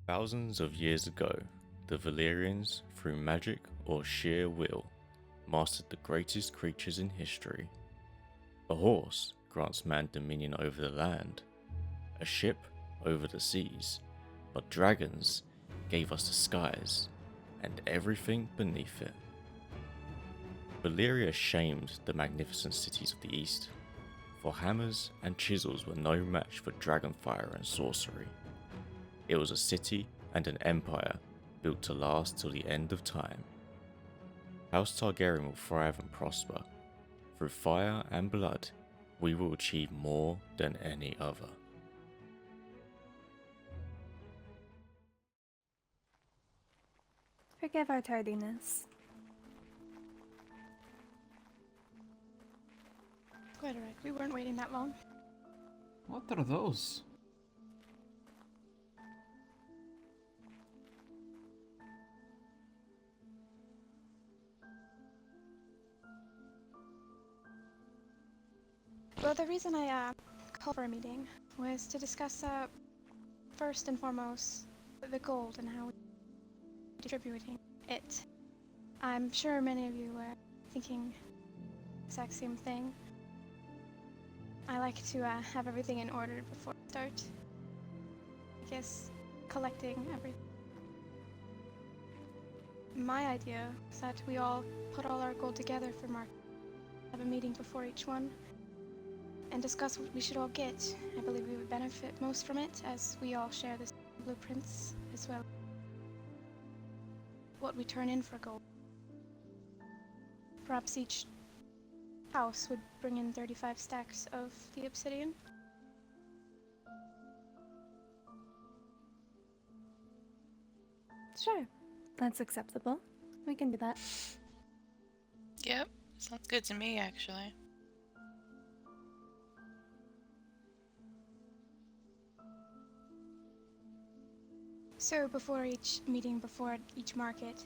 Thousands of years ago, the Valyrians, through magic or sheer will, mastered the greatest creatures in history. A horse grants man dominion over the land, a ship over the seas, but dragons gave us the skies and everything beneath it. Valyria shamed the magnificent cities of the east, for hammers and chisels were no match for dragonfire and sorcery. It was a city and an empire built to last till the end of time. House Targaryen will thrive and prosper. Through fire and blood, we will achieve more than any other. Forgive our tardiness. Quite alright, we weren't waiting that long. What are those? Well, the reason I called for a meeting was to discuss, first and foremost, the gold and how we're distributing it. I'm sure many of you were thinking the exact same thing. I like to have everything in order before I start. I guess collecting everything. My idea is that we all put all our gold together for market, have a meeting before each one, and discuss what we should all get. I believe we would benefit most from it, as we all share the blueprints, as well as what we turn in for gold. Perhaps each house would bring in 35 stacks of the obsidian. Sure, that's acceptable. We can do that. Yep, sounds good to me, actually. So before each meeting, before each market,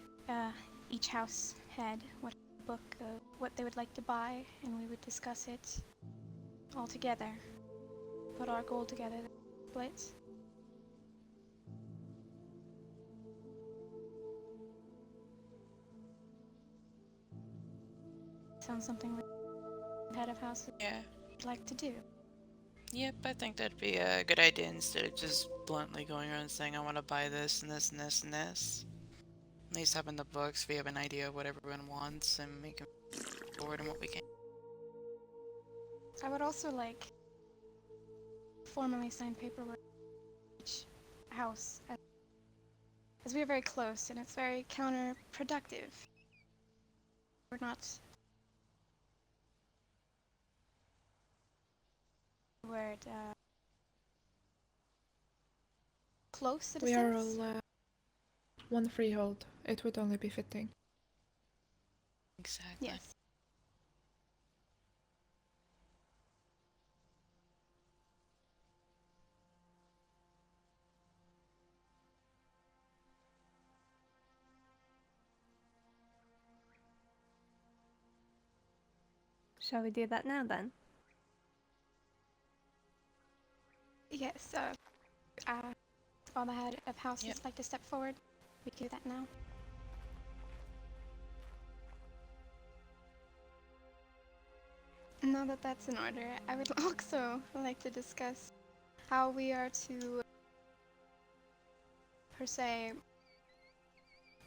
each house had what book of what they would like to buy, and we would discuss it all together. Put our gold together, split. Sounds something the head of house would like to do. Yep, I think that'd be a good idea instead of just bluntly going around saying I want to buy this and this and this and this. At least having the books, we have an idea of what everyone wants and we can forward on what we can. I would also like formally sign paperwork each house, as we are very close and it's very counterproductive. We're not word close in a We are sense. all one freehold. It would only be fitting. Exactly. Yes. Shall we do that now then? Yes, while the head of house would like to step forward, we can do that now. Now that that's in order, I would also like to discuss how we are to, per se,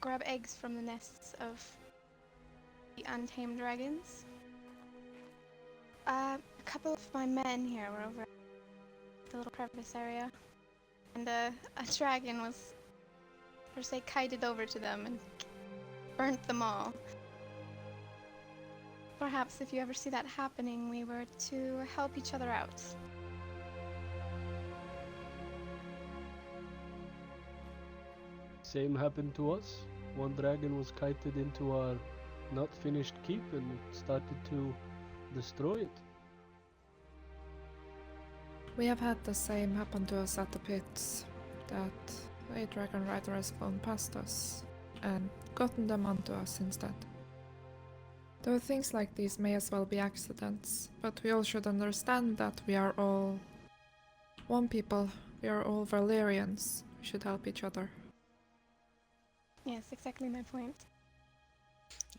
grab eggs from the nests of the untamed dragons. A couple of my men here were over the little crevice area, and a dragon was, per se, kited over to them and burnt them all. Perhaps if you ever see that happening, we were to help each other out. Same happened to us. One dragon was kited into our not finished keep and started to destroy it. We have had the same happen to us at the pits, that a dragon rider has flown past us and gotten them onto us instead. Though things like these may as well be accidents, but we all should understand that we are all one people, we are all Valyrians. We should help each other. Yes, exactly my point.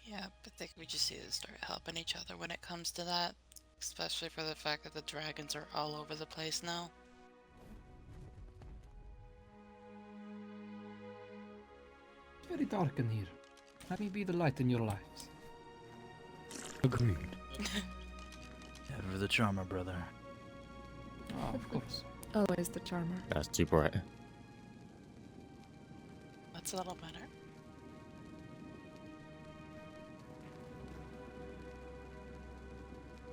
Yeah, I think we just need to start helping each other when it comes to that. Especially for the fact that the dragons are all over the place now. It's very dark in here. Let me be the light in your lives. Agreed. Ever the charmer, brother. Oh, of course. Always the charmer. That's too bright. That's a little better.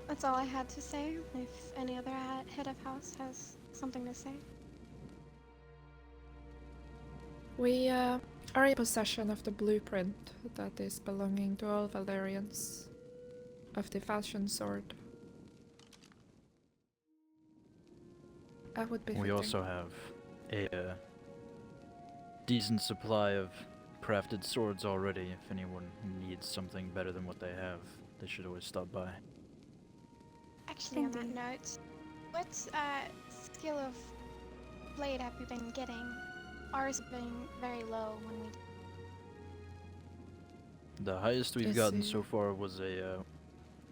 That's all I had to say. If any other head of house has something to say. We are in possession of the blueprint that is belonging to all Valyrians. Of the fashion sword. That would be We fitting. also have a decent supply of crafted swords already. If anyone needs something better than what they have, they should always stop by. Actually, on that note, what skill of blade have you been getting? Ours have been very low when we. The highest we've Is gotten it- so far was a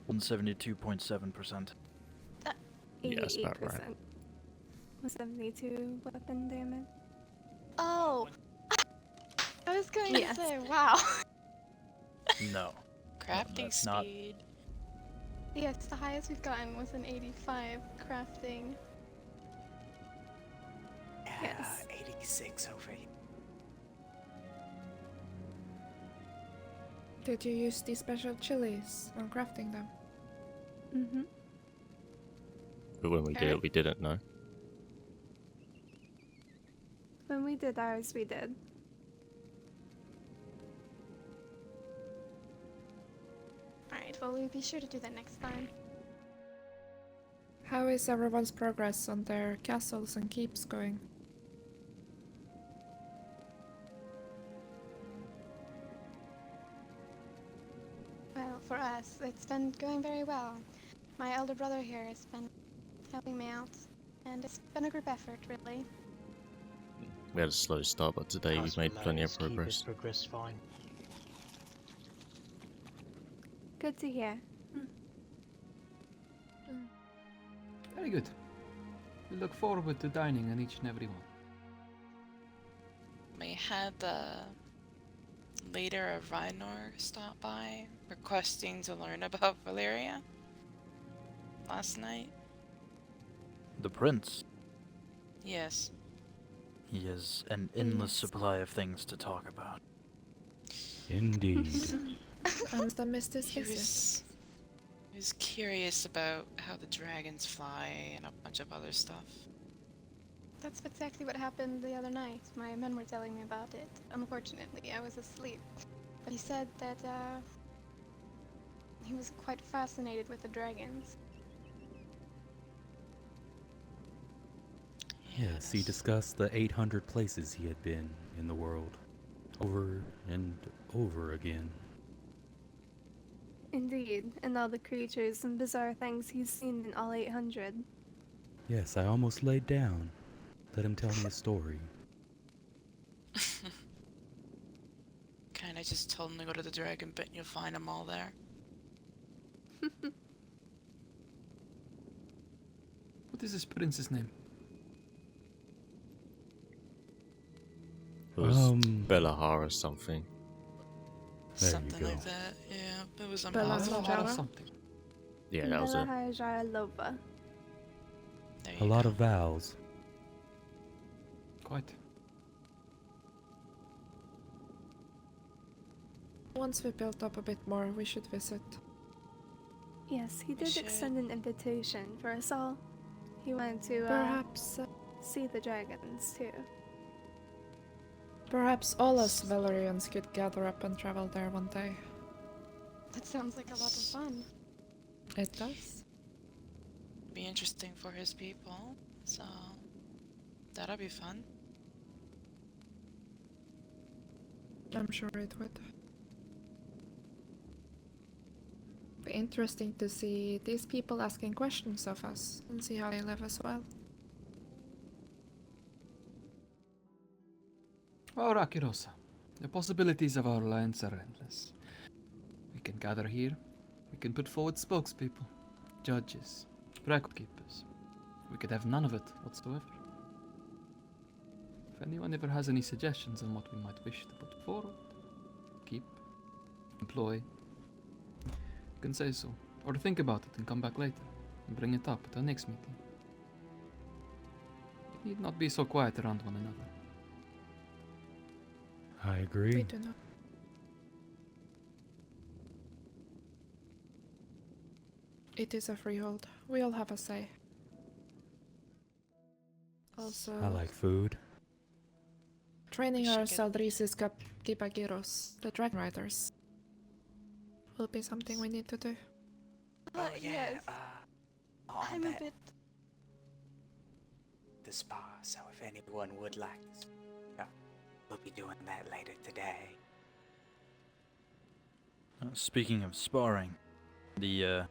172.7%. Yeah, that's about right. 88%. 72 weapon damage. Oh! I was going Yes. to say, wow. No. Crafting that's not- speed. Yes, the highest we've gotten was an 85 crafting. Yes. 86 over here. Did you use these special chilies when crafting them? Mm-hmm. But when we did it, we didn't know. When we did ours, we did. Alright, well, we'll be sure to do that next time. How is everyone's progress on their castles and keeps going? Well, for us, it's been going very well. My elder brother here has been helping me out, and it's been a group effort, really. We had a slow start, but today we've made plenty of progress. Progress fine. Good to hear. Very good. We look forward to dining on each and every one. We had the leader of Rhinor stop by, requesting to learn about Valyria last night. The prince. Yes. He has an endless supply of things to talk about. Indeed. I must have missed his He visit. was curious about how the dragons fly and a bunch of other stuff. That's exactly what happened the other night. My men were telling me about it. Unfortunately, I was asleep. But he said that, he was quite fascinated with the dragons. Yes, he discussed the 800 places he had been in the world, over and over again. Indeed, and all the creatures and bizarre things he's seen in all 800. Yes, I almost laid down. Let him tell me a story. Kinda just told him to go to the dragon pit and you'll find them all there. What is this prince's name? It was Belahar or something. There you Something go. like that, yeah. It was Bella impossible. Jara? Something. Yeah, that was it. Belahar There A you lot go. of vows. Quite. Once we built up a bit more, we should visit. Yes, he did should. extend an invitation for us all. He wanted to Perhaps, see the dragons too. perhaps all us Valyrians could gather up and travel there one day. That sounds like a lot of fun. It does. Be interesting for his people, so that'll be fun. I'm sure it would. Be interesting to see these people asking questions of us and see how they live as well. Oh, Rakirosa. The possibilities of our alliance are endless. We can gather here. We can put forward spokespeople, judges, record keepers. We could have none of it whatsoever. If anyone ever has any suggestions on what we might wish to put forward, keep, employ, you can say so. Or think about it and come back later and bring it up at our next meeting. We need not be so quiet around one another. I We agree. do not. It is a freehold. We all have a say. Also, I like food. training We should our get- Saldrisis Kipagiros, the Dragon Riders, will be something we need to do. Yes. On I'm a that, bit. the spa, so if anyone would like to speak up, we'll be doing that later today. Speaking of sparring, the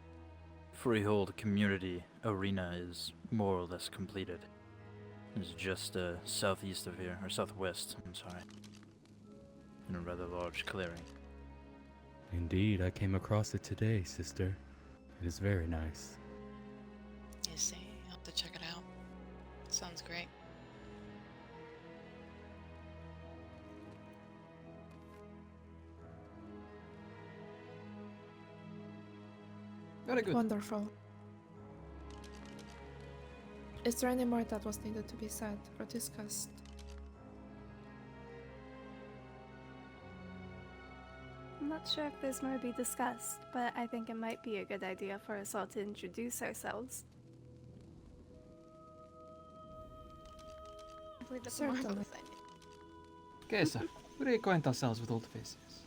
Freehold community arena is more or less completed. It's just southeast of here, or southwest, I'm sorry. In a rather large clearing. Indeed, I came across it today, sister. It is very nice. You see, I'll have to check it out. Sounds great. Very good. Wonderful. Is there any more that was needed to be said or discussed? I'm not sure if there's more to be discussed, but I think it might be a good idea for us all to introduce ourselves. I believe that's a Certainly. marvelous idea. Kesa, we reacquaint ourselves with old faces.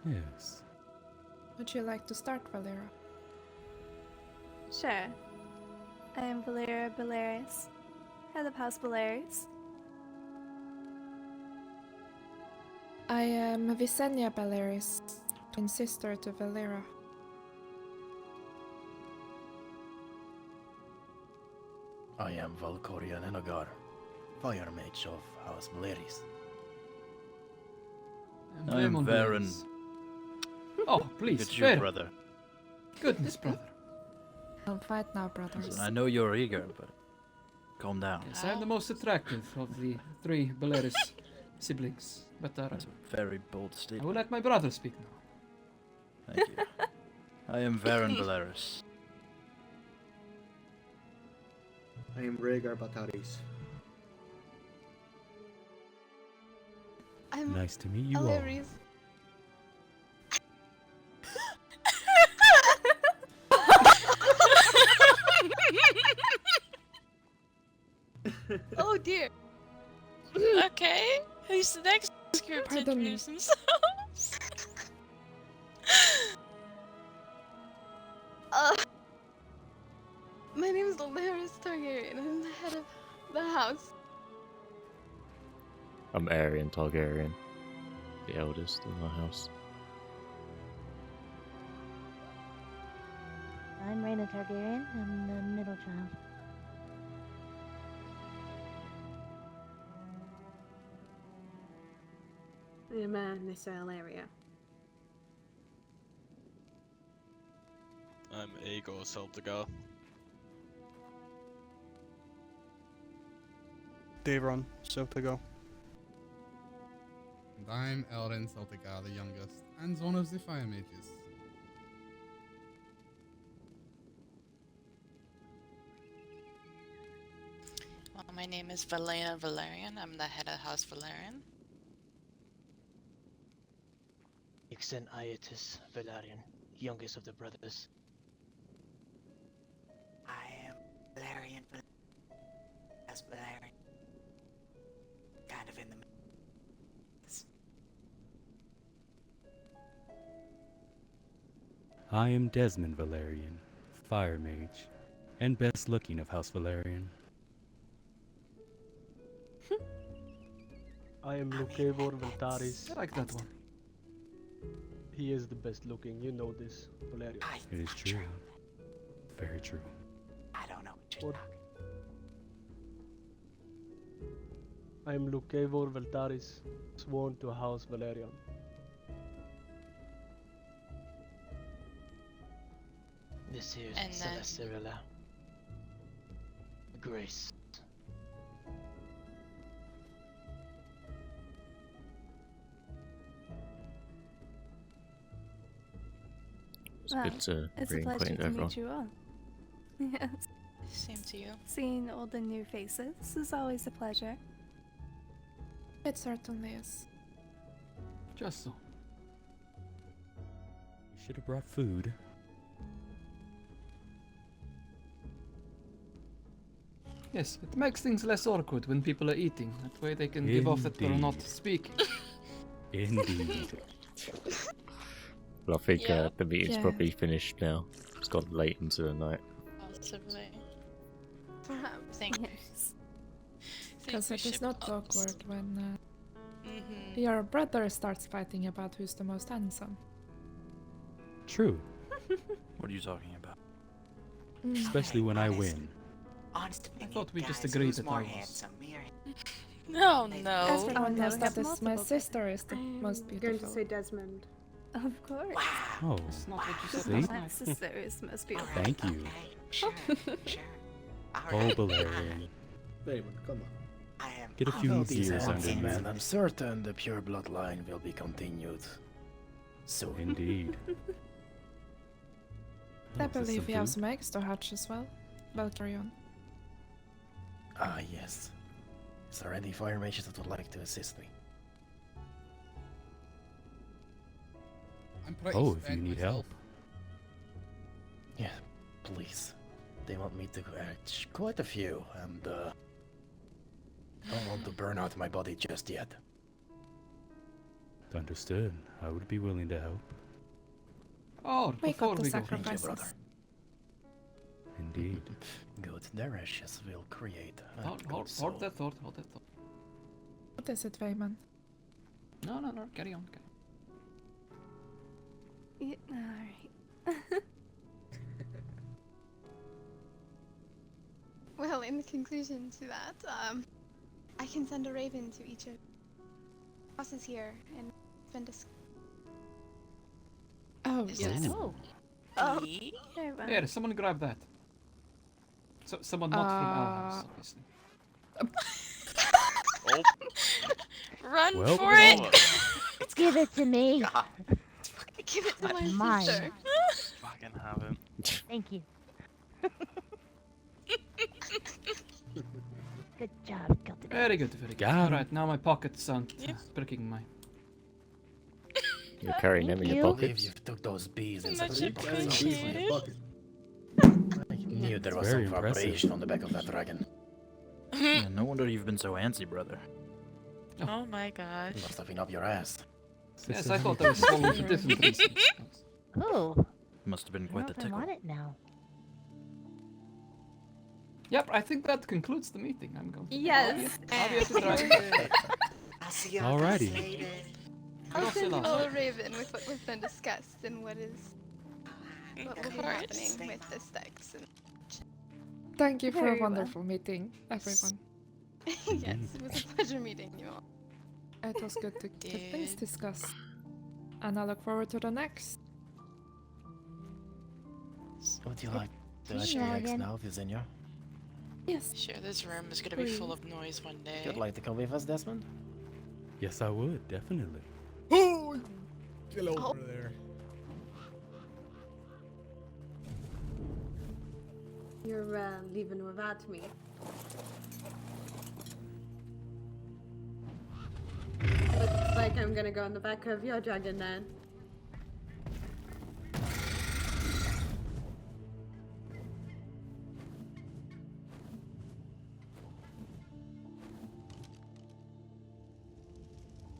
Yes. Would you like to start, Valyria? Sure. I am Valyria Balearis, head of House Balearis. I am Visenya Balearis, twin sister to Valyria. I am Valkorian Enagar, fire mage of House Valyris. And I am Vaemon Varen. Blaze. Oh, please, It's your Varen. brother. Goodness, brother. Don't fight now, brothers. Listen, I know you're eager, but calm down. Yes, I am the most attractive of the three Balearis siblings, but That's a very bold I will statement. let my brother speak now. Thank you. I am Varen Balearis. I am Rhaegar Bataris. I'm Nice to meet you all. hilarious. Oh dear. Okay, who's the next group to Pardon me. introduce themselves? My name is House Targaryen. I'm the head of the house. I'm Aerion Targaryen, the eldest in our house. I'm Rhaena Targaryen. I'm the middle child. I'm Nissa Area. I'm Aegor Saltagar. Daveron Saltagar. And I'm Elrin Saltigar, the youngest, and one of the fire mages. Well, my name is Valyrian Valerian. I'm the head of House Valerian. Ixen Aetus Velaryon, youngest of the brothers. I am Valyrian as Valyrian. Kind of in the middle. I am Desmond Valerian, fire mage, and best looking of House Valerian. I am Lukevor Veltaris. I like that one. He is the best looking, you know this, Valeria. It is true. Very true. I don't know what you're talking. I am Lucavor Veltaris, sworn to House Valyrian. This here is And then- Celestirilla. Grace. It's Well, good to it's a pleasure reacquaint to everyone. meet you all. Yes. Same to you. Seeing old and new faces is always a pleasure. It certainly is. Just so. We should have brought food. Yes, it makes things less awkward when people are eating. That way they can give off that they're not Indeed. speaking. Indeed. Well, I think Yeah. the meeting's Yeah. probably finished now. It's gone late into the night. Possibly. Perhaps. Think. Yes. Because it is not awkward when Mm-hmm. your brother starts fighting about who's the most handsome. True. What are you talking about? Especially when I win. Honest I opinion, thought we guys, just agreed who's that more I was. handsome, me or him? No, Oh, no. Everyone knows we that have is my multiple sister is the most Going beautiful. to say Desmond. Of course. Oh, That's not what you said See? last My night. sister is most beautiful. thank you. Sure, sure. Oh, Alright. Valyrian. Raymond, come on. I am. Get a few About these years under hunting, you. man, I'm certain the pure bloodline will be continued soon. Indeed. I Oh, is this believe some we have food? some eggs to hatch as well. Well, carry on. Ah, yes. Is there any fire mages that would like to assist me? I'm pretty Oh, if you spent need myself. help. Yeah, please. They want me to catch quite a few, and don't want to burn out my body just yet. Understood. I would be willing to help. Oh, We before got the we go. Thank you, sacrifices. brother. Indeed. Good. Their ashes will create a Hold, good hold, soul. hold that thought, hold that thought. What is it, Wayman? No, no, no, carry on. Yeah, alright. Well, in conclusion to that, I can send a raven to each of houses here and spend a Oh, Is yes. that- Oh, Very well. Here, someone grab that. So, someone not from our house, Uh, obviously. Run Well, for it! give it to me. Give it to That's my mine. sister. Fucking have it. Thank you. Good job, Gilda. Very good, very good. Got 'em. Alright, now my pockets aren't Yep. pricking my... You're carrying them in Thank your you. I believe pockets. you took those bees in Much such a Carrying pocket. bees in your pocket. I knew there It's was very some impressive. vibration on the back of that dragon. Yeah, no wonder you've been so antsy, brother. Oh my gosh. Must have been up your ass. Yes, I thought I was swollen for different reasons. Oh, Must have been I don't quite know the if I'm tickle. on it now. Yep, I think that concludes the meeting. I'm going to... Yes. I'll be at the dragon. I'll see you Alrighty. later. I'll Gracias. send you all a raven with what was been discussed and what will be course. happening with the stacks. And Thank you for Very a well. wonderful meeting, everyone. yes, it was a pleasure meeting you all. It was good to get things Did- discussed. And I look forward to the next. Would you like to See hatch you the eggs again. now, Visenya? Yes. Sure, this room is gonna be full of noise one day. You'd like to come with us, Desmond? Yes, I would, definitely. Oh, get over there. You're leaving without me. Looks like I'm gonna go in the back of your dragon then.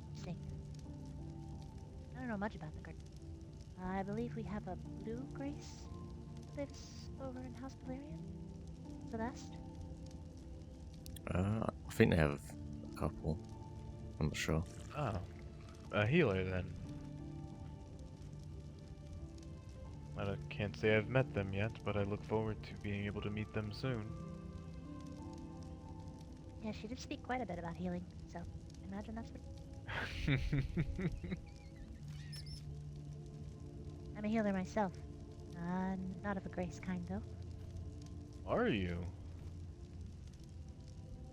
Interesting. I don't know much about the garden. I believe we have a blue grace lives over in House Valyrian. Celeste? I think they have a couple. I'm not sure. Oh, a healer then. I can't say I've met them yet, but I look forward to being able to meet them soon. Yeah, she did speak quite a bit about healing. imagine that's what. I'm a healer myself. Not of a grace kind, though. Are you?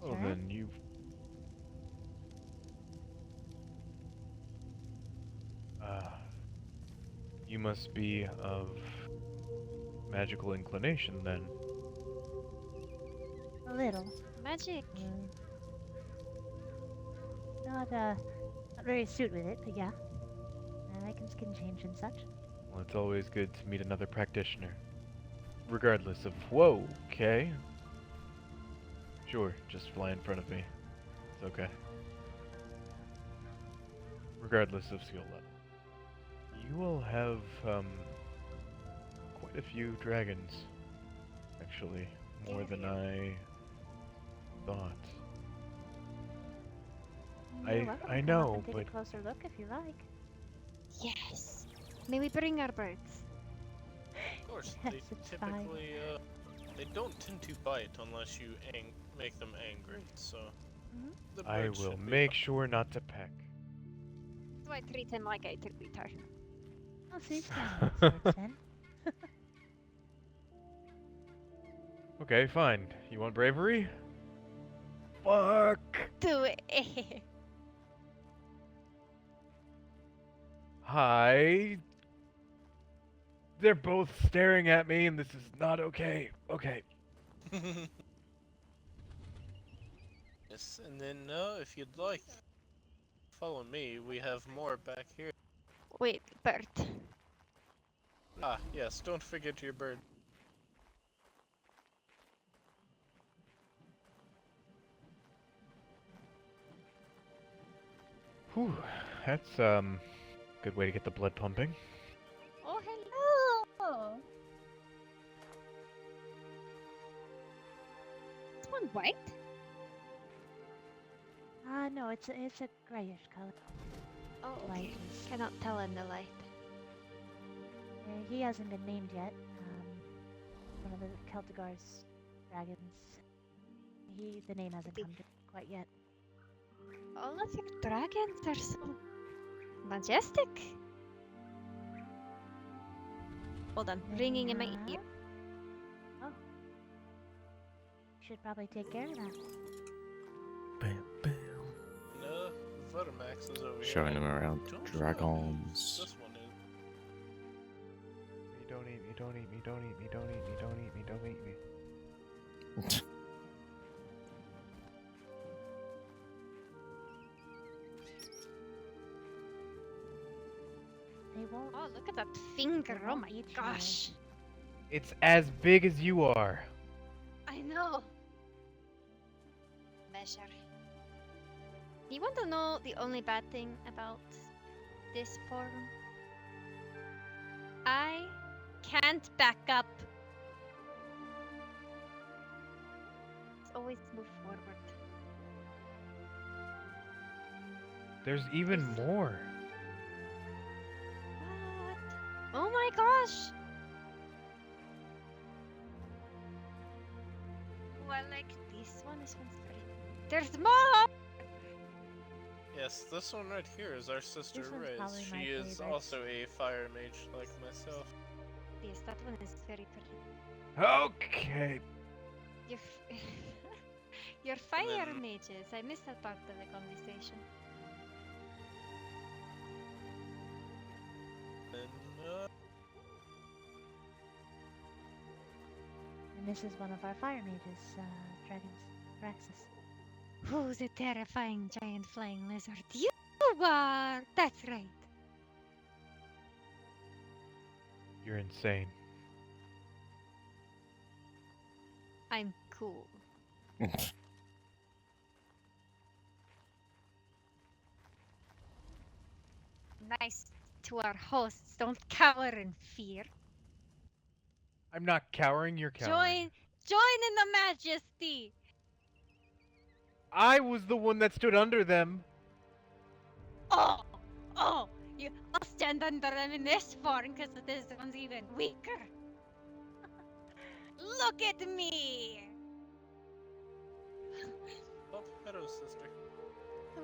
Well, Sure am. then you. You must be of magical inclination then. A little. Magic. Not very astute with it, but yeah. I can skin change and such. Well, it's always good to meet another practitioner. Regardless of. Whoa, okay. Sure, just fly in front of me. It's okay. Regardless of skill level. You will have, quite a few dragons. Actually, more than I thought. You're welcome to I come up know, and take but a closer look if you like. Yes. May we bring our birds? Of course, Yes, they it's fine. typically, they don't tend to bite unless you make them angry, so... The I birds will should be make fine. sure not to peck. So I treat him like I treat her. Oh, so you're standing sorts then. Okay, fine. You want bravery? Fuck! Do it. Hi. They're both staring at me, and this is not okay. Okay. Yes, and then, if you'd like, follow me. We have more back here. Wait, bird. Ah, yes, don't forget your bird. Whew. That's, good way to get the blood pumping. Oh, hello. Is one white? No, it's a grayish color. Oh, Light okay. is- Cannot tell in the light. He hasn't been named yet. One of the Celtigar's dragons. The name hasn't come to quite yet. All of your dragons are so majestic. Hold on, ringing in my ear. Oh. Should probably take care of that. Bam, bam. No, Vermax is over here. Showing them around Don't dragons. This one is. Don't eat me, don't eat me, don't eat me, don't eat me, don't eat me, don't eat me. They won't. Oh, look at that finger. They Oh won't my eat you. gosh. It's as big as you are. I know. Measure. You want to know the only bad thing about this forum? I can't back up. Let's always move forward. There's even more. What? Oh my gosh! Well, like this one, this one's very... There's more! Yes, this one right here is our sister This one's Rez. probably my She is favorite. also a fire mage like myself. Yes, that one is very pretty. Okay. Your, your fire mages. I missed that part of the conversation. And, And this is one of our fire mages, dragons, Praxis. Who's the terrifying giant flying lizard? You are! That's right. You're insane. I'm cool. Nice to our hosts. Don't cower in fear. I'm not cowering, you're cowering. Join in the majesty. I was the one that stood under them. Oh, you I'll stand under them in this form because this one's even weaker. Look at me. oh, hello, sister.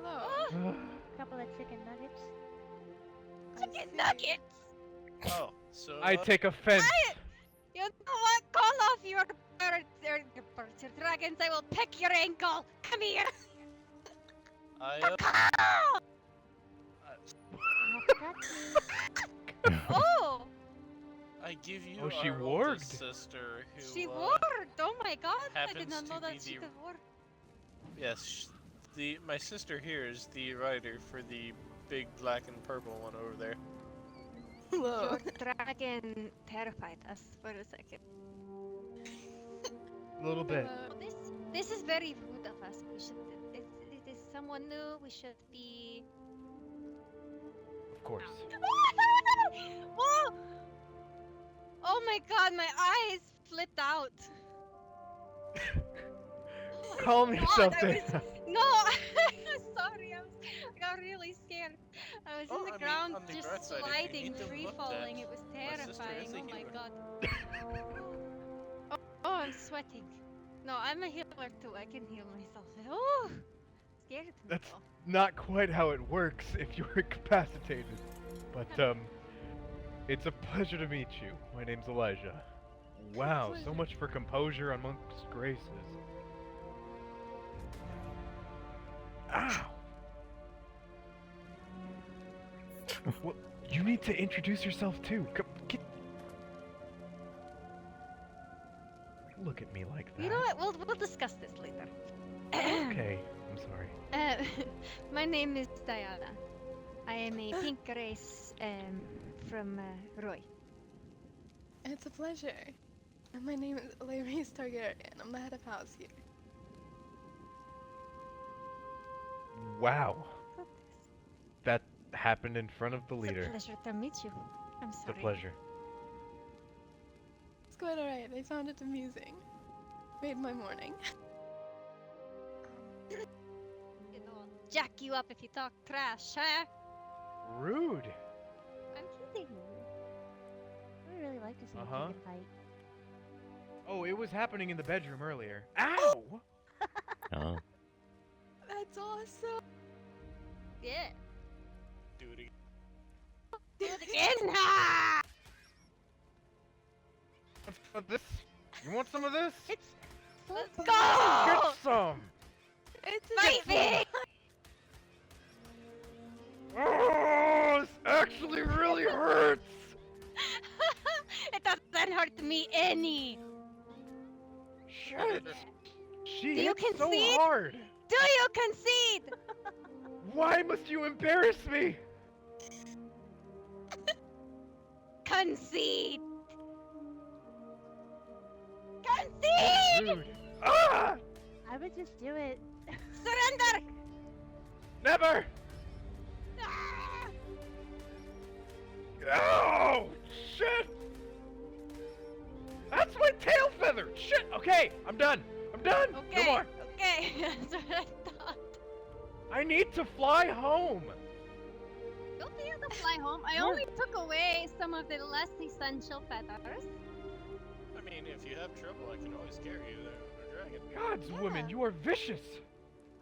Hello. Couple of chicken nuggets. Chicken nuggets! Oh, so I take offense. You know what? Call off your birds, your dragons. I will pick your ankle. Come here. I Oh! I give you Oh, she our warged. oldest sister, who She warged. Oh my god! I did happens not know to that be she the- could warg. Yes, my sister here is the writer for the big black and purple one over there. Your dragon terrified us for a second. A little bit. This is very rude of us. We should. It is someone new. We should be. Of course. Whoa! Oh my god, my eyes flipped out. Calm yourself I down. was, no, sorry, I got really scared. I was in the ground, on the bright just side, if you sliding, need them free looked falling. at, It was my sister terrifying. is a Oh my healer. god. Oh, I'm sweating. No, I'm a healer too. I can heal myself. Oh, scared me. That's not quite how it works if you're incapacitated. But, it's a pleasure to meet you. My name's Elijah. Wow, so much for composure amongst graces. Ow! Well, you need to introduce yourself too. Come, get... Look at me like that. You know what? We'll discuss this later. Okay, I'm sorry. My name is Diana. I am a pink race from Roy. It's a pleasure. And my name is Valyrian Targaryen. I'm the head of house here. Wow. That happened in front of the leader. It's a pleasure to meet you. I'm It's a sorry. pleasure. It's quite alright. I found it amusing. Made my morning. You know, I'll jack you up if you talk trash, huh? Rude. I'm kidding. I would really like to see Uh-huh. a chicken fight. Oh, it was happening in the bedroom earlier. Ow! Oh. That's awesome. Yeah. Do it again. Do it again! Ha! What's with this? You want some of this? Let's go! Get some! It's Fight me! Oh, this actually really hurts! It doesn't hurt me any. Shit! She Do you hit so concede? hard! Do you concede? Why must you embarrass me? Concede! Concede! Rude. Ah! I would just do it. Surrender! Never! Oh, shit! That's my tail feather! Shit! Okay, I'm done. I'm done. Okay, No more. okay. That's what I thought. I need to fly home. You'll be able to fly home. I only took away some of the less essential feathers. I mean, if you have trouble, I can always carry you there on a dragon. God's woman, you are vicious.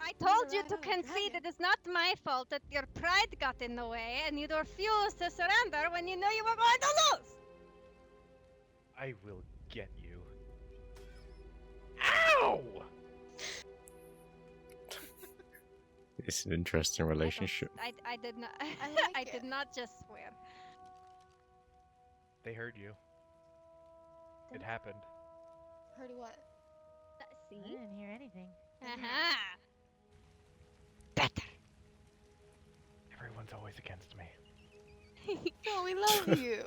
I told you to concede. It is not my fault that your pride got in the way and you refused to surrender when you knew you were going to lose. I will get you. Ow! It's an interesting relationship. I did not. like I did not just swear. They heard you. It happened. Heard what? See? I didn't hear anything. Aha! Everyone's always against me. No, we love you.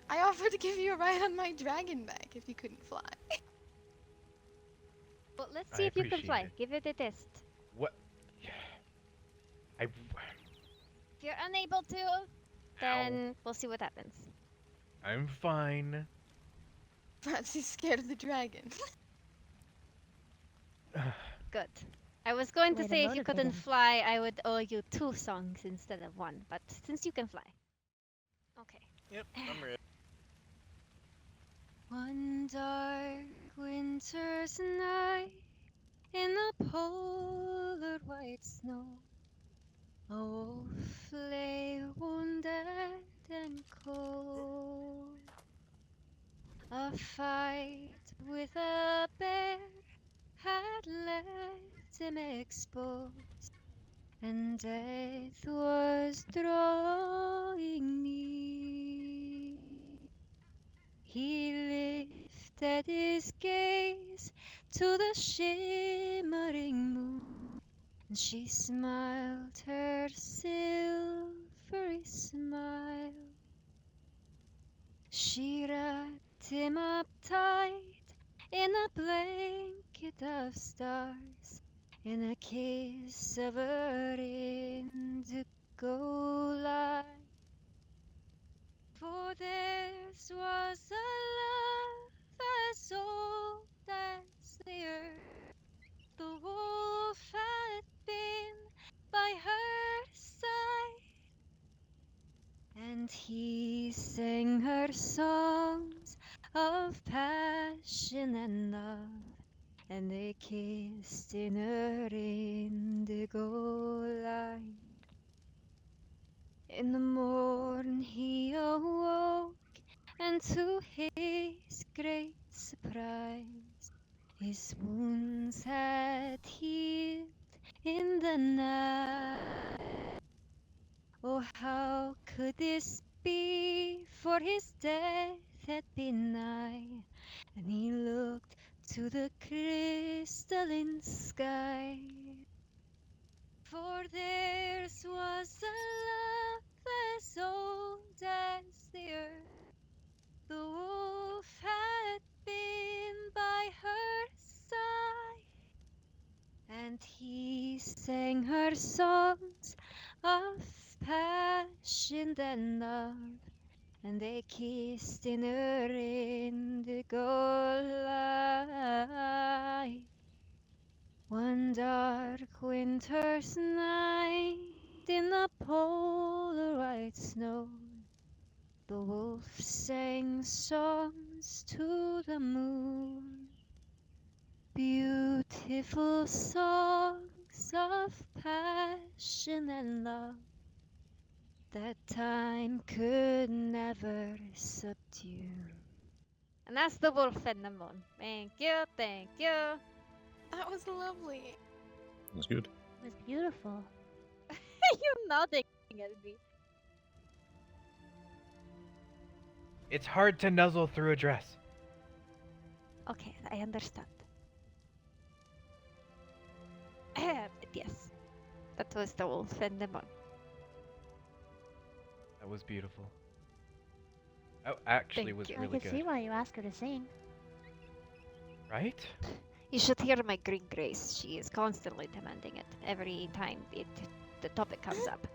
I offered to give you a ride on my dragon back if you couldn't fly. Well, let's I see if you can appreciate fly. it. Give it a test. What? If you're unable to, then we'll see what happens. I'm fine. Perhaps he's scared of the dragon. Good. I was going to Way to say if you motivate couldn't him. fly, I would owe you 2 songs instead of 1, but since you can fly. Okay. Yep, I'm ready. One dark winter's night in the polar white snow, A wolf lay wounded and cold. A fight with a bear had left him exposed, and death was drawing near. He lifted his gaze to the shimmering moon, and she smiled her silvery smile. She wrapped him up tight in a blanket of stars, in a kiss of her indigo light. For theirs was a love as old as the earth. The wolf had been by her side, and he sang her songs of passion and love, and they kissed in her indigo light. In the morn he awoke, and to his great surprise, his wounds had healed in the night. Oh, how could this be? For his death had been nigh, and he looked to the crystalline sky. For theirs was a love as old as the earth. The wolf had been by her side, and he sang her songs of passion and love, and they kissed in her indigo light. One dark winter's night in the polar white snow, the wolf sang songs to the moon, beautiful songs of passion and love that time could never subdue. And that's the wolf and the moon. Thank you, thank you. That was lovely. That's good. It was beautiful. You nodding at me. It's hard to nuzzle through a dress. Okay, I understand. Yes, that was the wolf and the moon. That was beautiful. Oh, actually Thank was you. really I can see good. why you asked her to sing. Right? You should hear my green grace. She is constantly demanding it every time the topic comes up.